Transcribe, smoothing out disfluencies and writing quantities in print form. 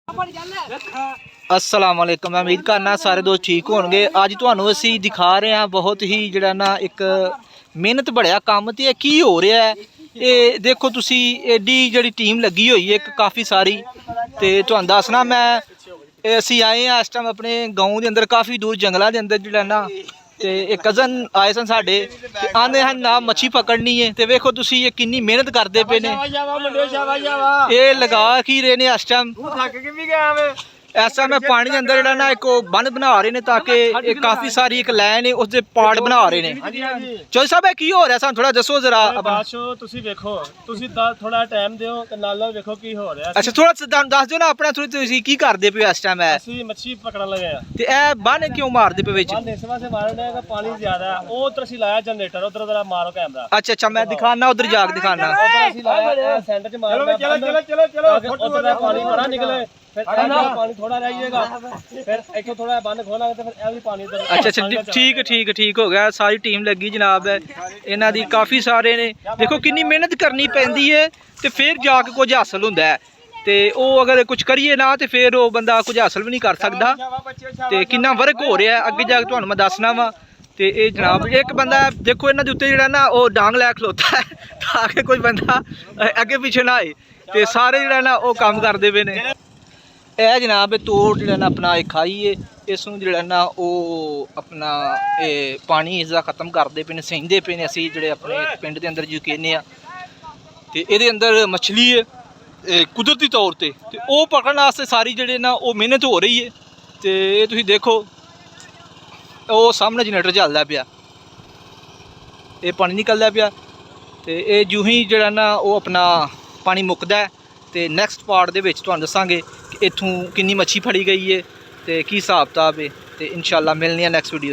अस्सलाम वालेकुम। मैं उम्मीद करना सारे दोस्त ठीक होंगे। अज तुहानू असी दिखा रहे हैं बहुत ही जड़ा ना एक मेहनत भरिया काम ते की हो रहा है। ये देखो तुसी एडी जड़ी टीम लगी हुई है एक काफ़ी सारी। तो तुहानू दसना मैं असी आए हैं इस टाइम अपने गाँव के अंदर काफ़ी दूर जंगलों के अंदर जड़ा ना। तो एक कज़न आए सन साढ़े आंदे हैं ना मच्छी पकड़नी है। तो वेखो तुसी ये कितनी मेहनत करते पे ने। ये लगा की रहे ने इस टाइम ऐसा मैं पानी के अंदर जड़ा ना एक बंद बना रहे ने ताकि काफी सारी एक लाइन है उसके पार्ट बना रहे ने। चौधरी साहब की हो रहा है थोड़ा दसो जरा। थोड़ा टाइम दियो ते नाल देखो की हो रहा है। अच्छा थोड़ा दस दियो ना अपना थोड़ी तुसी की करदे पे इस टाइम है। ਅਸੀਂ ਮੱਛੀ ਪਕੜਨ ਲੱਗੇ ਆ ते ए बन क्यों मारदे पे विच? ਬੰਨ ਇਸ ਵਾਸਤੇ ਮਾਰਨ ਦਾ ਪਾਣੀ ਜ਼ਿਆਦਾ ਹੈ। ਉਹ ਉਧਰ ਅਸੀਂ ਲਾਇਆ ਜਨਰੇਟਰ ਉਧਰ ਜ਼ਰਾ ਮਾਰੋ ਕੈਮਰਾ। अच्छा अच्छा मैं दिखाना उधर जाके दिखाना। ਉਧਰ ਅਸੀਂ ਲਾਇਆ ਸੈਂਟਰ ਚ ਮਾਰਨਾ। ਚਲੋ ਉਧਰ ਦਾ ਪਾਣੀ ਬੜਾ ਨਿਕਲੇ फिर पानी थोड़ा रहिएगा फिर एक थोड़ा बंद खोलांगे तो फिर ये भी पानी इधर। अच्छा अच्छा ठीक हो गया। सारी टीम लगी जनाब है इन्हां दी काफ़ी सारे ने। देखो कितनी मेहनत करनी पैंदी है तो फिर जाके कुछ हासिल होंदा है। तो वो अगर कुछ करिए ना तो फिर वो बंदा कुछ हासिल भी नहीं कर सकता। तो कितना वर्क हो रहा है अगे जाके तुहानू मैं दसना वा। तो ये जनाब एक बंदा देखो इन्हां दे उत्ते जिहड़ा ना वो डांग लै खलोता है ताकि कोई बंदा अगे पीछे ना आए। तो सारे जिहड़ा ना वो काम करदे पे ने। यह जनाब तोड़ जो ना अपना खाई है इस जो ना वो अपना पानी इसका खत्म करते पे सेंदे पे ने। असी जो अपने पिंड के अंदर जो कहने तो ये अंदर मछली है कुदरती तौर पर तो वो पकड़ने वास्ते सारी जो ना वो मेहनत हो रही है। तो ये तुम देखो वो सामने जनरेटर चलता पाया ये पानी निकलता पाया। तो ये जूं ही जो ना वो अपना पानी मुकदा है तो नैक्सट पार्ट दे विच तुहानू दसांगे कि इत्थों कितनी मच्छी फड़ी गई है तो की हिसाब किताब है। तो इंशाअल्लाह मिलने नैक्सट वीडियो।